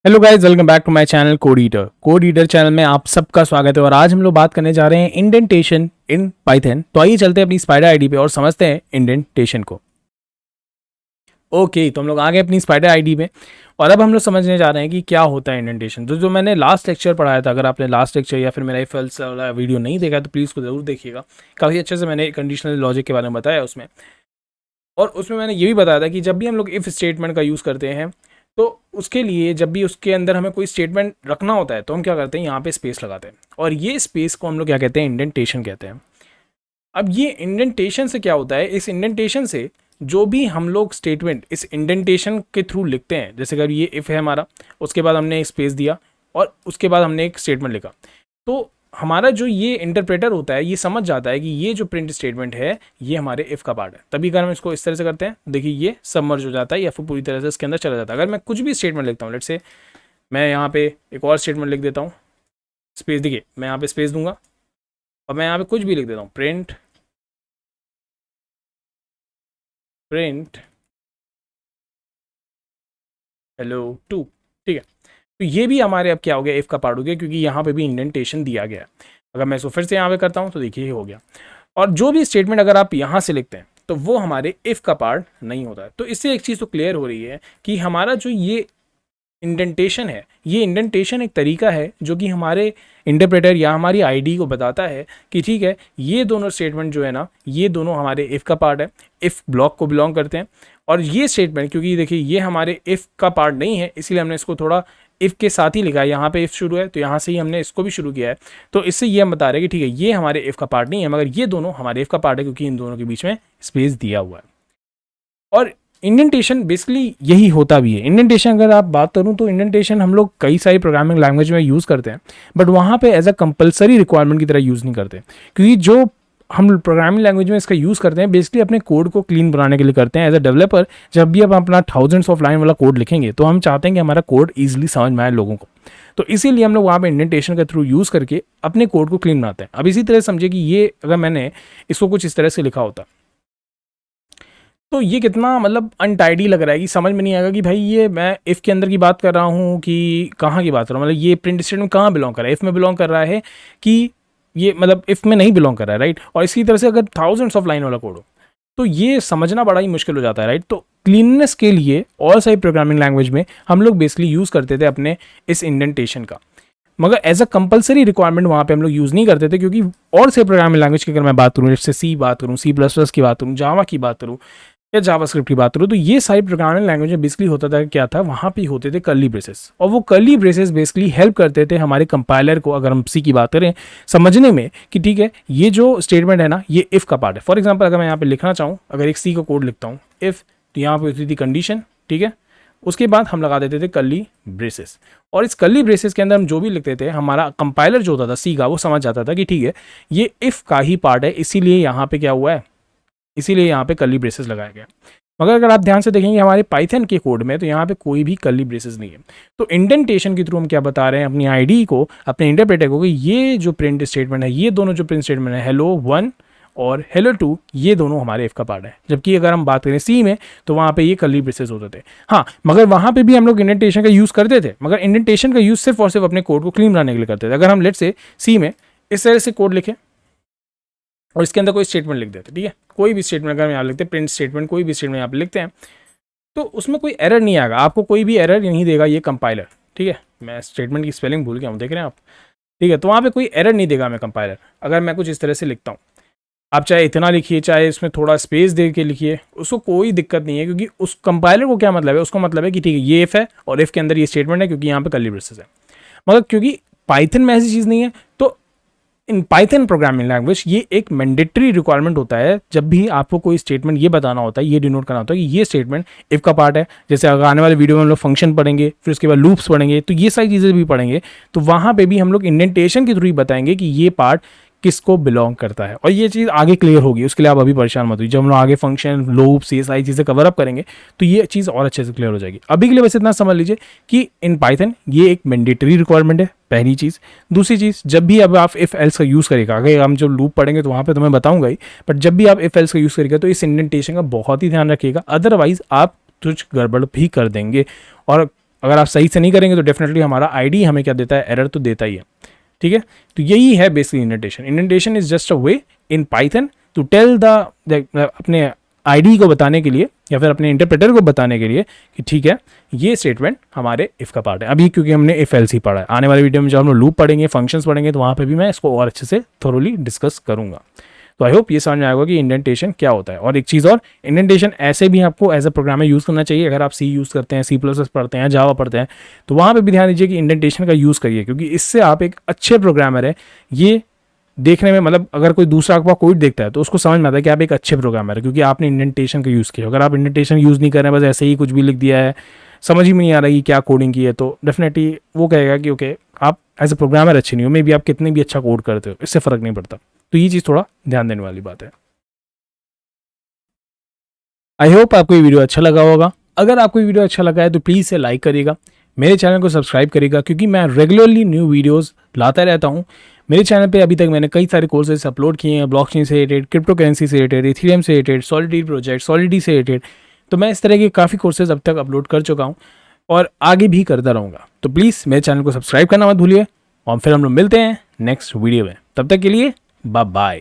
Hello guys, welcome back to my channel Code Eater channel में आप सबका स्वागत है। और आज हम लोग बात करने जा रहे हैं इंडेंटेशन इन पाइथन। तो आइए चलते हैं अपनी स्पाइडर आईडी पे और समझते हैं इंडेंटेशन को। ओके, तो हम लोग आ गए अपनी स्पाइडर आईडी में और अब हम लोग समझने जा रहे हैं कि क्या होता है इंडेंटेशन। तो जो मैंने लास्ट लेक्चर पढ़ाया था, अगर आपने लास्ट लेक्चर या फिर मेरा इफ एल्स वाला वीडियो नहीं देखा तो प्लीज़ उसको ज़रूर देखिएगा। काफ़ी अच्छे से मैंने कंडीशनल लॉजिक के बारे में बताया उसमें। और उसमें मैंने ये भी बताया था कि जब भी हम लोग इफ़ स्टेटमेंट का यूज़ करते हैं तो उसके लिए जब भी उसके अंदर हमें कोई स्टेटमेंट रखना होता है तो हम क्या करते हैं, यहाँ पे स्पेस लगाते हैं और ये स्पेस को हम लोग क्या कहते हैं, इंडेंटेशन कहते हैं। अब ये इंडेंटेशन से क्या होता है, इस इंडेंटेशन से जो भी हम लोग स्टेटमेंट इस इंडेंटेशन के थ्रू लिखते हैं, जैसे अगर ये इफ़ है हमारा, उसके बाद हमने एक स्पेस दिया और उसके बाद हमने एक स्टेटमेंट लिखा, तो हमारा जो ये इंटरप्रेटर होता है ये समझ जाता है कि ये जो प्रिंट स्टेटमेंट है ये हमारे इफ़ का पार्ट है। तभी अगर हम इसको इस तरह से करते हैं, देखिए ये सबमर्ज हो जाता है या फिर पूरी तरह से इसके अंदर चला जाता है। अगर मैं कुछ भी स्टेटमेंट लिखता हूँ, लेट से मैं यहाँ पे एक और स्टेटमेंट लिख देता हूँ, स्पेस, देखिए मैं यहाँ पे स्पेस दूंगा और मैं यहाँ पे कुछ भी लिख देता हूँ, प्रिंट हेलो टू, ठीक है। तो ये भी हमारे अब क्या हो गया, इफ़ का पार्ट हो गया, क्योंकि यहाँ पे भी इंडेंटेशन दिया गया है। अगर मैं इसको फिर से यहाँ पे करता हूँ तो देखिए ये हो गया। और जो भी स्टेटमेंट अगर आप यहाँ से लिखते हैं तो वो हमारे इफ़ का पार्ट नहीं होता है। तो इससे एक चीज़ तो क्लियर हो रही है कि हमारा जो ये इंडेंटेशन है, ये इंडेंटेशन एक तरीका है जो कि हमारे इंटरप्रेटर या हमारी आईडी को बताता है कि ठीक है, ये दोनों स्टेटमेंट जो है ना, ये दोनों हमारे इफ़ का पार्ट है, इफ़ ब्लॉक को बिलोंग करते हैं। और ये स्टेटमेंट, क्योंकि देखिए ये हमारे इफ़ का पार्ट नहीं है, इसीलिए हमने इसको थोड़ा इफ़ के साथ ही लिखा है। यहाँ पे इफ़ शुरू है तो यहाँ से ही हमने इसको भी शुरू किया है। तो इससे ये हम बता रहे हैं कि ठीक है, ये हमारे इफ़ का पार्ट नहीं है, मगर ये दोनों हमारे इफ़ का पार्ट है, क्योंकि इन दोनों के बीच में स्पेस दिया हुआ है। और इंडेंटेशन बेसिकली यही होता भी है। इंडेंटेशन अगर आप बात करूं तो इंडेंटेशन हम लोग कई सारी प्रोग्रामिंग लैंग्वेज में यूज़ करते हैं, बट वहाँ पे एज अ कंपलसरी रिक्वायरमेंट की तरह यूज़ नहीं करते, क्योंकि जो हम प्रोग्रामिंग लैंग्वेज में इसका यूज़ करते हैं बेसिकली अपने कोड को क्लीन बनाने के लिए करते हैं। एज अ डेवलपर जब भी हम अपना थाउजेंड्स ऑफ लाइन वाला कोड लिखेंगे तो हम चाहते हैं कि हमारा कोड ईजिली समझ में आए लोगों को, तो इसीलिए हम लोग वहाँ पे इंडेंटेशन के थ्रू यूज़ करके अपने कोड को क्लीन बनाते हैं। अब इसी तरह समझिए कि ये अगर मैंने इसको कुछ इस तरह से लिखा होता तो ये कितना मतलब अनटाइडी लग रहा है कि समझ में नहीं आएगा कि भाई ये मैं इफ़ के अंदर की बात कर रहा हूँ कि कहाँ की बात कर रहा हूँ, मतलब ये प्रिंट स्टेटमेंट कहाँ बिलोंग कर रहा है, इफ़ में बिलोंग कर रहा है कि ये मतलब इफ़ में नहीं बिलोंग कर रहा है, राइट। और इसी तरह से अगर थाउजेंड्स ऑफ लाइन वाला कोड हो तो ये समझना बड़ा ही मुश्किल हो जाता है, राइट। तो क्लीननेस के लिए और सारी प्रोग्रामिंग लैंग्वेज में हम लोग बेसिकली यूज़ करते थे अपने इस इंडेंटेशन का, मगर एज अ कंपलसरी रिक्वायरमेंट वहाँ पे हम लोग यूज़ नहीं करते थे, क्योंकि और से प्रोग्रामिंग लैंग्वेज की अगर मैं बात करूँ, जैसे सी बात करूँ, C++ की बात करूँ, जावा की बात करूँ या जावास्क्रिप्ट की बात करूँ, तो ये सारी प्रोग्रामिंग लैंग्वेज में बेसिकली होता था क्या था, वहाँ पे होते थे कर्ली ब्रेसेस, और वो कर्ली ब्रेसेस बेसिकली हेल्प करते थे हमारे कंपाइलर को, अगर हम सी की बात करें, समझने में कि ठीक है ये जो स्टेटमेंट है ना ये इफ़ का पार्ट है। फॉर एग्जाम्पल अगर मैं यहाँ पे लिखना चाहूँ, अगर एक सी का कोड लिखता हूँ इफ़, तो यहाँ पे होती थी कंडीशन, ठीक है, उसके बाद हम लगा देते थे कर्ली ब्रेसेस, और इस कर्ली ब्रेसेस के अंदर हम जो भी लिखते थे हमारा कंपाइलर जो होता था सी का वो समझ जाता था कि ठीक है ये इफ़ का ही पार्ट है, इसीलिए यहाँ पे क्या हुआ है, इसीलिए यहाँ पे कर्ली ब्रेसेस लगाया गया। मगर अगर आप ध्यान से देखेंगे हमारे पाइथन के कोड में तो यहाँ पे कोई भी कर्ली ब्रेसेस नहीं है। तो इंडेंटेशन के थ्रू हम क्या बता रहे हैं अपनी आईडी को, अपने इंटरप्रेटर को, कि ये जो प्रिंट स्टेटमेंट है, ये दोनों जो प्रिंट स्टेटमेंट है हेलो 1 और हेलो 2, ये दोनों हमारे इफ़ का पार्ट है। जबकि अगर हम बात करें सी में तो वहाँ पे ये कर्ली ब्रेसेस होते थे। हाँ, मगर वहाँ पे भी हम लोग इंडेंटेशन का यूज़ करते थे, मगर इंडेंटेशन का यूज़ सिर्फ और सिर्फ अपने कोड को क्लीन बनाने के लिए करते थे। अगर हम लेट से सी में इस तरह से कोड लिखें और इसके अंदर कोई स्टेटमेंट लिख देते, ठीक है, कोई भी स्टेटमेंट अगर हम यहाँ लिखते हैं, प्रिंट स्टेटमेंट कोई भी स्टेटमेंट यहाँ पे लिखते हैं, तो उसमें कोई एरर नहीं आएगा, आपको कोई भी एरर नहीं देगा ये कंपाइलर, ठीक है। मैं स्टेटमेंट की स्पेलिंग भूल गया हूँ, देख रहे हैं आप, ठीक है। तो वहाँ पे कोई एरर नहीं देगा हमें कंपाइलर, अगर मैं कुछ इस तरह से लिखता हूँ। आप चाहे इतना लिखिए, चाहे इसमें थोड़ा स्पेस दे के लिखिए, उसको कोई दिक्कत नहीं है, क्योंकि उस कंपाइलर को क्या मतलब है, उसको मतलब है कि ठीक है ये इफ़ है और इफ़ के अंदर ये स्टेटमेंट है, क्योंकि यहाँ पे कर्ली ब्रेसेस है। मगर क्योंकि पाइथन में ऐसी चीज़ नहीं है, तो इन पाइथन प्रोग्रामिंग लैंग्वेज ये एक मैंडेटरी रिक्वायरमेंट होता है, जब भी आपको कोई स्टेटमेंट ये बताना होता है, ये डिनोट करना होता है कि ये स्टेटमेंट इफ़ का पार्ट है। जैसे अगर आने वाले वीडियो में हम लोग फंक्शन पढ़ेंगे, फिर उसके बाद लूप्स पढ़ेंगे, तो ये सारी चीज़ें भी पढ़ेंगे, तो वहाँ पे भी हम लोग इंडेंटेशन के थ्रू ही बताएंगे कि ये पार्ट किसको बिलोंग करता है, और ये चीज़ आगे क्लियर होगी, उसके लिए आप अभी परेशान मत होइए। जब हम लोग आगे फंक्शन लूप्स ये सारी चीज़ें कवर अप करेंगे तो ये चीज़ और अच्छे से क्लियर हो जाएगी। अभी के लिए बस इतना समझ लीजिए कि इन पाइथन ये एक मैंडेटरी रिक्वायरमेंट है, पहली चीज़। दूसरी चीज़, जब भी अब आप इफ़ एल्स का यूज़ करेगा, अगर हम जो लूप पढ़ेंगे तो वहाँ पे तो मैं बताऊंगा ही, बट जब भी आप इफ़ एल्स का यूज़ करेगा तो इस इंडेंटेशन का बहुत ही ध्यान रखिएगा, अदरवाइज आप कुछ गड़बड़ भी कर देंगे। और अगर आप सही से नहीं करेंगे तो डेफिनेटली हमारा आईडी हमें क्या देता है, एरर तो देता ही है, ठीक है। तो यही है basically indentation. Indentation is just a way in Python to tell the अपने आईडी को बताने के लिए या फिर अपने इंटरप्रेटर को बताने के लिए कि ठीक है ये स्टेटमेंट हमारे इफ़ का पार्ट है। अभी क्योंकि हमने इफ एल्स ही पढ़ा है, आने वाले वीडियो में जब हम लोग लूप पढ़ेंगे, फंक्शंस पढ़ेंगे, तो वहाँ पे भी मैं इसको और अच्छे से थोरोली डिस्कस करूँगा। तो आई होप ये समझ में आएगा कि इंडेंटेशन क्या होता है। और एक चीज़ और, इंडेंटेशन ऐसे भी आपको एज अ प्रोग्रामर यूज़ करना चाहिए। अगर आप सी यूज़ करते हैं, C++ पढ़ते हैं, जावा पढ़ते हैं, तो वहाँ पे भी ध्यान दीजिए कि इंडेंटेशन का यूज़ करिए, क्योंकि इससे आप एक अच्छे प्रोग्रामर है ये देखने में, मतलब अगर कोई दूसरा आपका कोड देखता है तो उसको समझ में आता है कि आप एक अच्छे प्रोग्रामर है, क्योंकि आपने इंडेंटेशन का यूज़ किया। अगर आप इंडेंटेशन यूज़ नहीं कर रहे हैं, बस ऐसे ही कुछ भी लिख दिया है, समझ ही में नहीं आ रहा कि क्या कोडिंग की है, तो डेफिनेटली वो कहेगा कि ओके आप एज ए प्रोग्रामर अच्छे नहीं हो, मे भी आप कितने भी अच्छा कोड करते हो, इससे फ़र्क नहीं पड़ता। तो ये चीज़ थोड़ा ध्यान देने वाली बात है। आई होप आपको ये वीडियो अच्छा लगा होगा। अगर आपको ये वीडियो अच्छा लगा है तो प्लीज़ इसे लाइक करिएगा, मेरे चैनल को सब्सक्राइब करिएगा, क्योंकि मैं रेगुलरली न्यू वीडियोस लाता रहता हूँ। मेरे चैनल पे अभी तक मैंने कई सारे कोर्सेज अपलोड किए हैं, ब्लॉकचेन से रिलेटेड, क्रिप्टो करेंसी से रिलेटेड, इथेरियम से रिलेटेड, सॉलिडिटी प्रोजेक्ट, सॉलिडिटी से रिलेटेड। तो मैं इस तरह के काफ़ी कोर्सेज अब तक अपलोड कर चुका हूँ और आगे भी करता रहूँगा। तो प्लीज़ मेरे चैनल को सब्सक्राइब करना मत भूलिए, और फिर हम लोग मिलते हैं नेक्स्ट वीडियो में। तब तक के लिए बाय बाय।